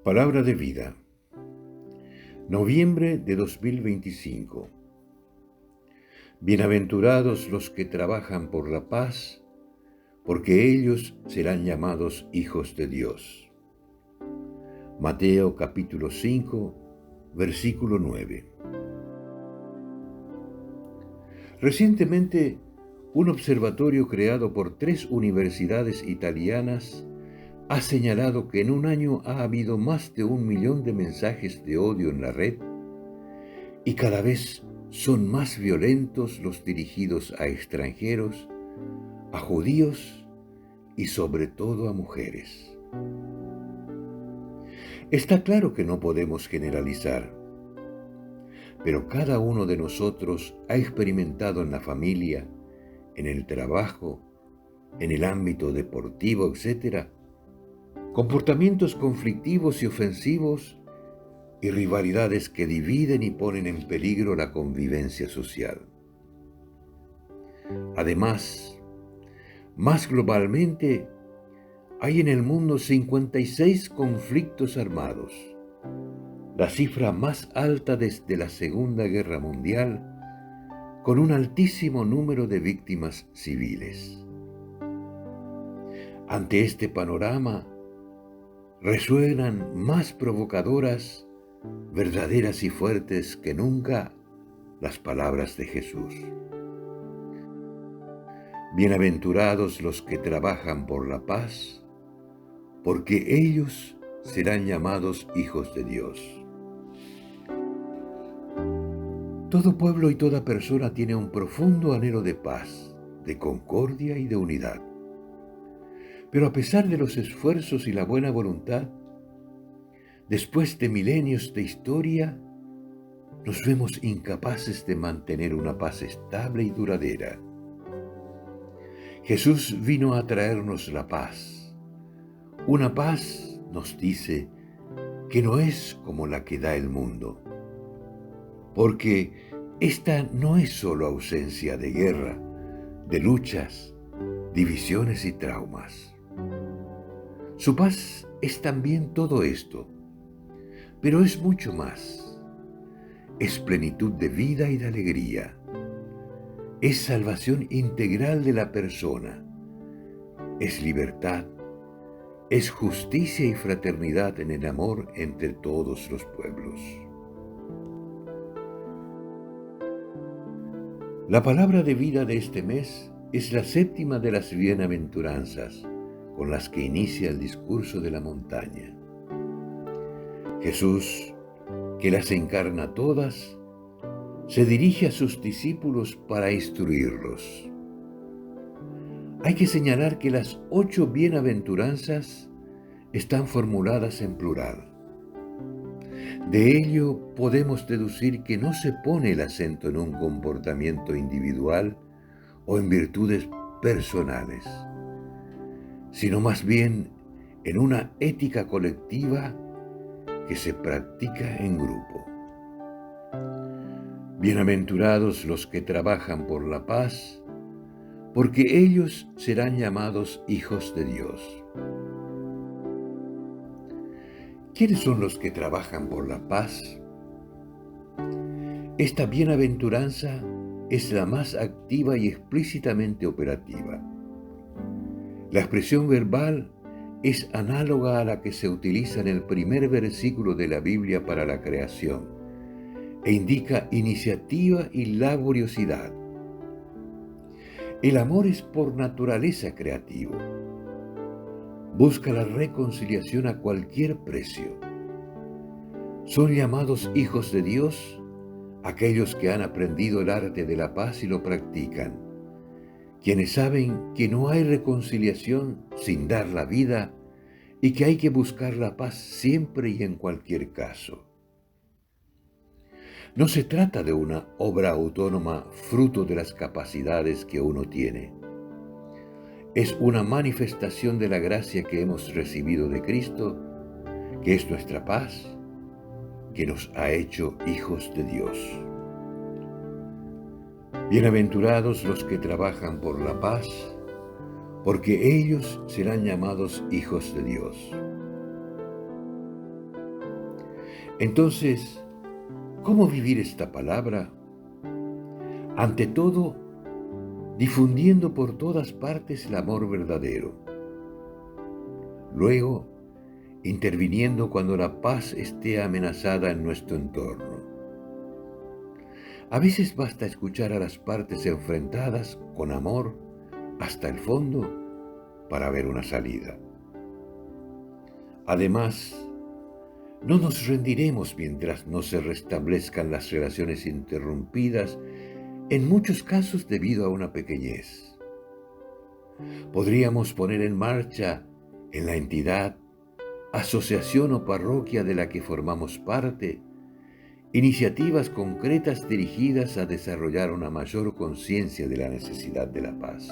Palabra de vida. Noviembre de 2025. Bienaventurados los que trabajan por la paz, porque ellos serán llamados hijos de Dios. Mateo capítulo 5, versículo 9. Recientemente, un observatorio creado por 3 universidades italianas ha señalado que en un año ha habido más de 1 millón de mensajes de odio en la red y cada vez son más violentos los dirigidos a extranjeros, a judíos y sobre todo a mujeres. Está claro que no podemos generalizar, pero cada uno de nosotros ha experimentado en la familia, en el trabajo, en el ámbito deportivo, etc., comportamientos conflictivos y ofensivos y rivalidades que dividen y ponen en peligro la convivencia social. Además, más globalmente, hay en el mundo 56 conflictos armados, la cifra más alta desde la Segunda Guerra Mundial, con un altísimo número de víctimas civiles. Ante este panorama, resuenan más provocadoras, verdaderas y fuertes que nunca las palabras de Jesús. Bienaventurados los que trabajan por la paz, porque ellos serán llamados hijos de Dios. Todo pueblo y toda persona tiene un profundo anhelo de paz, de concordia y de unidad. Pero a pesar de los esfuerzos y la buena voluntad, después de milenios de historia, nos vemos incapaces de mantener una paz estable y duradera. Jesús vino a traernos la paz. Una paz, nos dice, que no es como la que da el mundo. Porque esta no es solo ausencia de guerra, de luchas, divisiones y traumas. Su paz es también todo esto, pero es mucho más. Es plenitud de vida y de alegría. Es salvación integral de la persona. Es libertad. Es justicia y fraternidad en el amor entre todos los pueblos. La palabra de vida de este mes es la 7ª de las bienaventuranzas, con las que inicia el discurso de la montaña. Jesús, que las encarna todas, se dirige a sus discípulos para instruirlos. Hay que señalar que las 8 bienaventuranzas están formuladas en plural. De ello podemos deducir que no se pone el acento en un comportamiento individual o en virtudes personales, sino más bien en una ética colectiva que se practica en grupo. Bienaventurados los que trabajan por la paz, porque ellos serán llamados hijos de Dios. ¿Quiénes son los que trabajan por la paz? Esta bienaventuranza es la más activa y explícitamente operativa. La expresión verbal es análoga a la que se utiliza en el primer versículo de la Biblia para la creación e indica iniciativa y laboriosidad. El amor es por naturaleza creativo. Busca la reconciliación a cualquier precio. Son llamados hijos de Dios aquellos que han aprendido el arte de la paz y lo practican, quienes saben que no hay reconciliación sin dar la vida y que hay que buscar la paz siempre y en cualquier caso. No se trata de una obra autónoma fruto de las capacidades que uno tiene. Es una manifestación de la gracia que hemos recibido de Cristo, que es nuestra paz, que nos ha hecho hijos de Dios. Bienaventurados los que trabajan por la paz, porque ellos serán llamados hijos de Dios. Entonces, ¿cómo vivir esta palabra? Ante todo, difundiendo por todas partes el amor verdadero. Luego, interviniendo cuando la paz esté amenazada en nuestro entorno. A veces basta escuchar a las partes enfrentadas con amor hasta el fondo para ver una salida. Además, no nos rendiremos mientras no se restablezcan las relaciones interrumpidas, en muchos casos debido a una pequeñez. Podríamos poner en marcha en la entidad, asociación o parroquia de la que formamos parte, iniciativas concretas dirigidas a desarrollar una mayor conciencia de la necesidad de la paz.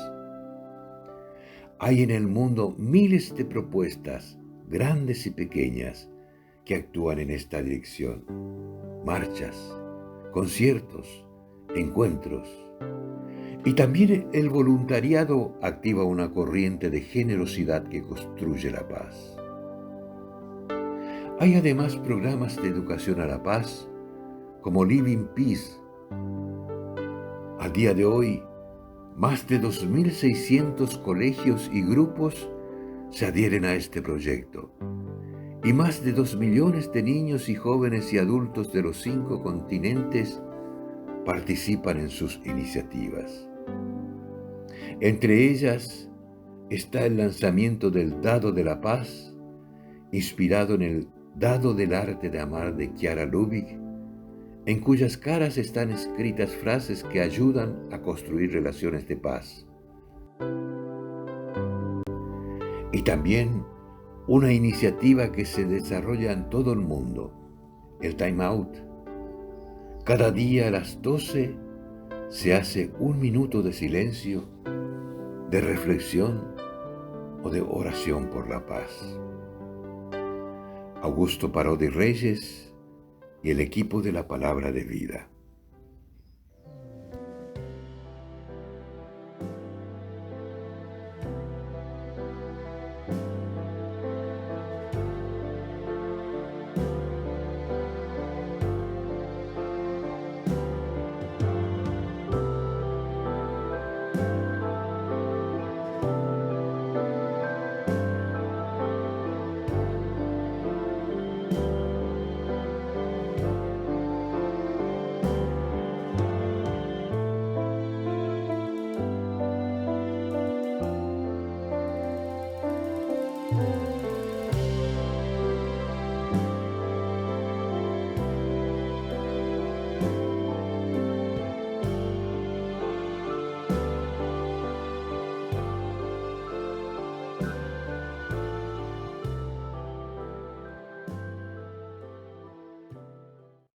Hay en el mundo miles de propuestas, grandes y pequeñas, que actúan en esta dirección. Marchas, conciertos, encuentros. Y también el voluntariado activa una corriente de generosidad que construye la paz. Hay además programas de educación a la paz, como Living Peace. A día de hoy, más de 2.600 colegios y grupos se adhieren a este proyecto, y más de 2 millones de niños y jóvenes y adultos de los 5 continentes participan en sus iniciativas. Entre ellas está el lanzamiento del Dado de la Paz, inspirado en el Dado del Arte de Amar de Chiara Lubich, en cuyas caras están escritas frases que ayudan a construir relaciones de paz. Y también una iniciativa que se desarrolla en todo el mundo, el Time Out. Cada día a las 12 se hace 1 minuto de silencio, de reflexión o de oración por la paz. Augusto Parodi Reyes y el equipo de la Palabra de Vida.